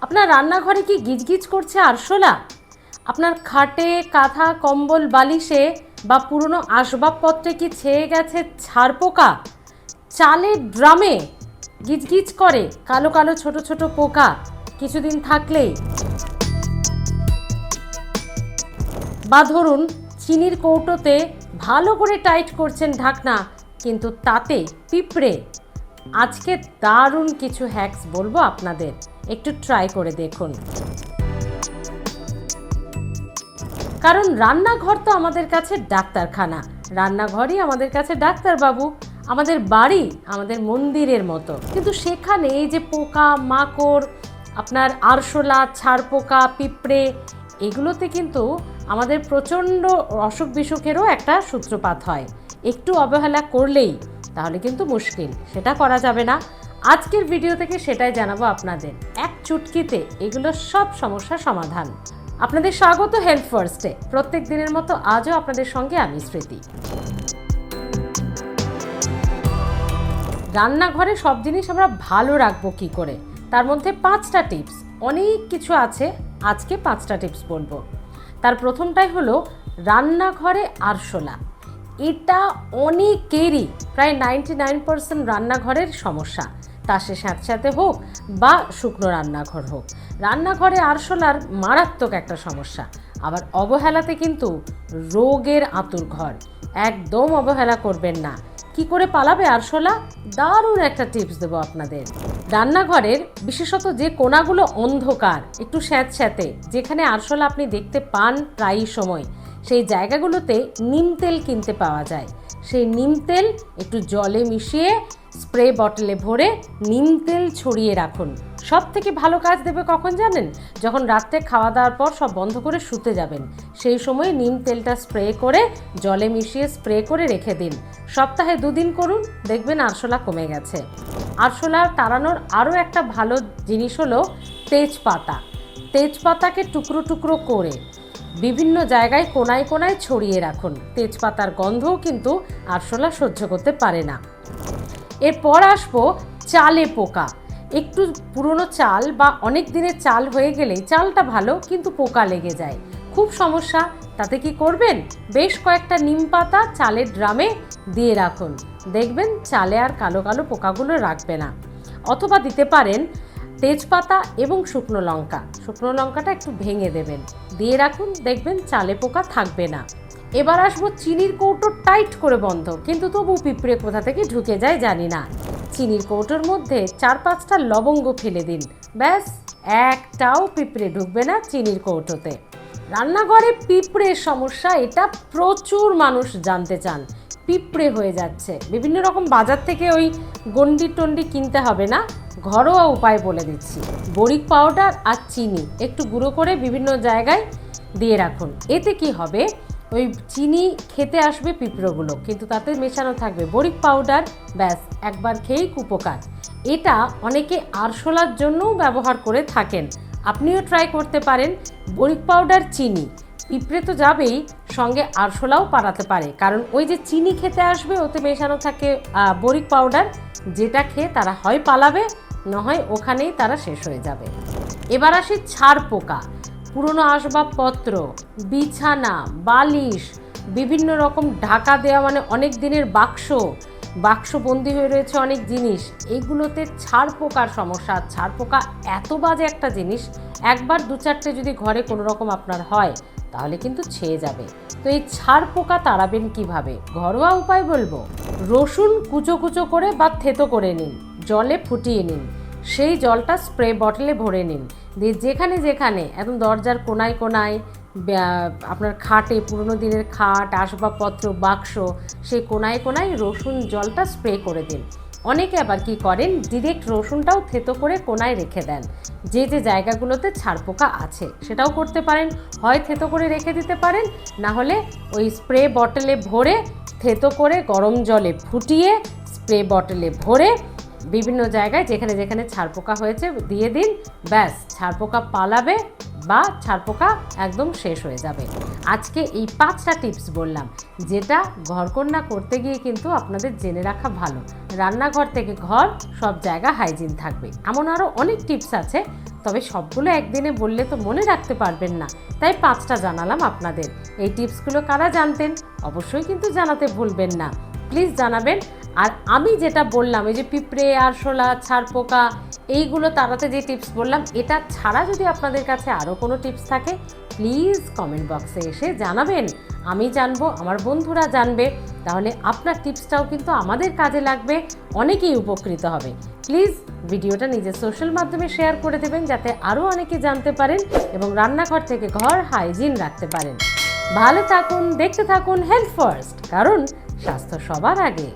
আপনার রান্নাঘরে কি গিজগিজ করছে আরশোলা? আপনার খাটে, কাঁথা, কম্বল, বালিশে বা পুরনো আসবাবপত্রে কি ছেয়ে গেছে ছারপোকা? চালের ড্রামে গিজগিজ করে কালো কালো ছোট ছোট পোকা কিছুদিন থাকলেই? বা ধরুন চিনির কৌটোতে ভালো করে টাইট করছেন ঢাকনা, কিন্তু তাতে পিঁপড়ে। আজকে দারুণ কিছু হ্যাকস বলবো আপনাদের, একটু ট্রাই করে দেখুন। কারণ রান্নাঘর তো আমাদের কাছে ডাক্তারখানা, রান্নাঘরই আমাদের কাছে ডাক্তারবাবু, আমাদের বাড়ি আমাদের মন্দিরের মতো। কিন্তু সেখানে এই যে পোকা মাকড়, আপনার আরশোলা, ছারপোকা, পিঁপড়ে, এগুলোতে কিন্তু আমাদের প্রচণ্ড অসুখ বিসুখেরও একটা সূত্রপাত হয়। একটু অবহেলা করলেই তাহলে কিন্তু মুশকিল, সেটা করা যাবে না। আজকের ভিডিও থেকে সেটাই জানাবো আপনাদের, এক চুটকিতে এগুলো সব সমস্যার সমাধান। আপনাদের স্বাগত হেলথ ফার্স্টে। প্রত্যেক দিনের মতো আজও আপনাদের সঙ্গে আমি স্মৃতি। রান্নাঘরে সব জিনিস আমরা ভালো রাখবো কি করে, তার মধ্যে 5টা টিপস, অনেক কিছু আছে, আজকে 5টা টিপস বলবো। তার প্রথমটাই হলো রান্নাঘরে আরশোলা। এটা অনেকেরই, প্রায় 99% রান্নাঘরের সমস্যা। তা সে স্যাঁতস্যাঁতে হোক বা শুকনো রান্নাঘর হোক, রান্নাঘরে আরশোলার মারাত্মক একটা সমস্যা। আবার অবহেলাতে কিন্তু রোগের আঁতুড়ঘর, একদম অবহেলা করবেন না। কি করে পালাবে আরশোলা? দারুণ একটা টিপস দেবো আপনাদের। রান্নাঘরের বিশেষত যে কোণাগুলো অন্ধকার, একটু স্যাঁতস্যাঁতে, যেখানে আরশোলা আপনি দেখতে পান প্রায়ই সময়, সেই জায়গাগুলোতে নিম তেল কিনতে পাওয়া যায়। সেই নিম তেল একটু জলে মিশিয়ে স্প্রে বটলে ভরে নিম তেল ছড়িয়ে রাখুন। সব থেকে ভালো কাজ দেবে কখন জানেন? যখন রাত্রে খাওয়া দাওয়ার পর সব বন্ধ করে শুতে যাবেন, সেই সময় নিম তেলটা স্প্রে করে জলে মিশিয়ে স্প্রে করে রেখে দিন। সপ্তাহে 2 দিন করুন, দেখবেন আরশোলা কমে গেছে। আরশোলা তাড়ানোর আরও একটা ভালো জিনিস হলো তেজপাতা। তেজপাতাকে টুকরো টুকরো করে বিভিন্ন জায়গায় কোনায় কোনায় ছড়িয়ে রাখুন। তেজপাতার গন্ধও কিন্তু আরশোলা সহ্য করতে পারে না। এরপর আসবো চালে পোকা। একটু পুরনো চাল বা অনেক দিনের চাল হয়ে গেলেই, চালটা ভালো কিন্তু পোকা লেগে যায়, খুব সমস্যা। তাতে কি করবেন? বেশ কয়েকটা নিম পাতা চালের ড্রামে দিয়ে রাখুন, দেখবেন চালে আর কালো কালো পোকাগুলো রাখবে না। অথবা দিতে পারেন তেজপাতা এবং শুকনো লঙ্কা। শুকনো লঙ্কাটা একটু ভেঙে দেবেন, দিয়ে রাখুন, দেখবেন চালে পোকা থাকবে না। এবার আসবো চিনির কৌটো টাইট করে বন্ধ, কিন্তু তবু পিঁপড়ে কোথা থেকে ঢুকে যায় জানি না। চিনির কৌটোর মধ্যে 4-5টা লবঙ্গ ফেলে দিন, ব্যাস, একটাও পিঁপড়ে ঢুকবে না চিনির কৌটোতে। রান্নাঘরে পিঁপড়ের সমস্যা, এটা প্রচুর মানুষ জানতে চান। পিঁপড়ে হয়ে যাচ্ছে, বিভিন্ন রকম বাজার থেকে ওই গন্ডি টন্ডি কিনতে হবে না, ঘরোয়া উপায় বলে দিচ্ছি। বরিক পাউডার আর চিনি একটু গুঁড়ো করে বিভিন্ন জায়গায় দিয়ে রাখুন। এতে কি হবে? ওই চিনি খেতে আসবে পিঁপড়েগুলো, কিন্তু তাতে মেশানো থাকবে বরিক পাউডার, ব্যাস, একবার খেয়েই উপকার। এটা অনেকে আরশোলার জন্যও ব্যবহার করে থাকেন, আপনিও ট্রাই করতে পারেন। বরিক পাউডার, চিনি, পিঁপড়ে তো যাবেই, সঙ্গে আরশোলাও পালাতে পারে, কারণ ওই যে চিনি খেতে আসবে, ওতে মেশানো থাকে বরিক পাউডার, যেটা খেয়ে তারা হয় পালাবে, না হয় ওখানেই তারা শেষ হয়ে যাবে। এবার আসি ছারপোকা। পুরনো আসবাবপত্র, বিছানা, বালিশ, বিভিন্ন রকম ঢাকা দেওয়া, মানে অনেক দিনের বাক্স বন্দি হয়ে রয়েছে অনেক জিনিস, এইগুলোতে ছারপোকার সমস্যা। ছারপোকা এত বাজে একটা জিনিস, একবার 2-4টে যদি ঘরে কোনো রকম আপনার হয়, তাহলে কিন্তু ছেয়ে যাবে। তো এই ছারপোকা তাড়াবেন কিভাবে? ঘরোয়া উপায় বলবো। রসুন কুচো কুচো করে বা থেতো করে নিন, জলে ফুটিয়ে নিন, সেই জলটা স্প্রে বটলে ভরে নিন, দিয়ে যেখানে যেখানে একদম দরজার কোনায় কোনায়, আপনার খাটে, পুরনো দিনের খাট, আসবাবপত্র, বাক্স, সেই কোনায় কোনায় রসুন জলটা স্প্রে করে দিন। অনেকে আবার কি করেন, ডিরেক্ট রসুনটাও থেতো করে কোনায় রেখে দেন। যে যে জায়গাগুলোতে ছারপোকা আছে সেটাও করতে পারেন, হয় থেতো করে রেখে দিতে পারেন, না হলে ওই স্প্রে বটলে ভরে থেতো করে গরম জলে ফুটিয়ে স্প্রে বটলে ভরে বিভিন্ন জায়গায় যেখানে যেখানে ছারপোকা হয়েছে দিয়ে দিন, ব্যাস, ছারপোকা পালাবে বা ছারপোকা একদম শেষ হয়ে যাবে। আজকে এই 5টা টিপস বললাম, যেটা ঘরকন্না করতে গিয়ে কিন্তু আপনাদের জেনে রাখা ভালো। রান্নাঘর থেকে ঘর, সব জায়গা হাইজিন থাকবে। এমন আরও অনেক টিপস আছে, তবে সবগুলো একদিনে বললে তো মনে রাখতে পারবেন না, তাই 5টা জানালাম আপনাদের। এই টিপসগুলো কারা জানতেন অবশ্যই কিন্তু জানাতে ভুলবেন না, প্লিজ জানাবেন। আর আমি যেটা বললাম, এই যে পিঁপড়ে, আরশোলা, ছারপোকা, এইগুলো তাড়াতে যে টিপস বললাম, এটা ছাড়া যদি আপনাদের কাছে আরও কোনো টিপস থাকে প্লিজ কমেন্ট বক্সে এসে জানাবেন। আমি জানবো, আমার বন্ধুরা জানবে, তাহলে আপনার টিপসটাও কিন্তু আমাদের কাজে লাগবে, অনেকেই উপকৃত হবে। প্লিজ ভিডিওটা নিজের সোশ্যাল মাধ্যমে শেয়ার করে দেবেন যাতে আরও অনেকে জানতে পারেন এবং রান্নাঘর থেকে ঘর হাইজিন রাখতে পারেন। ভালো থাকুন, দেখতে থাকুন হেলথ ফার্স্ট, কারণ স্বাস্থ্য সবার আগে।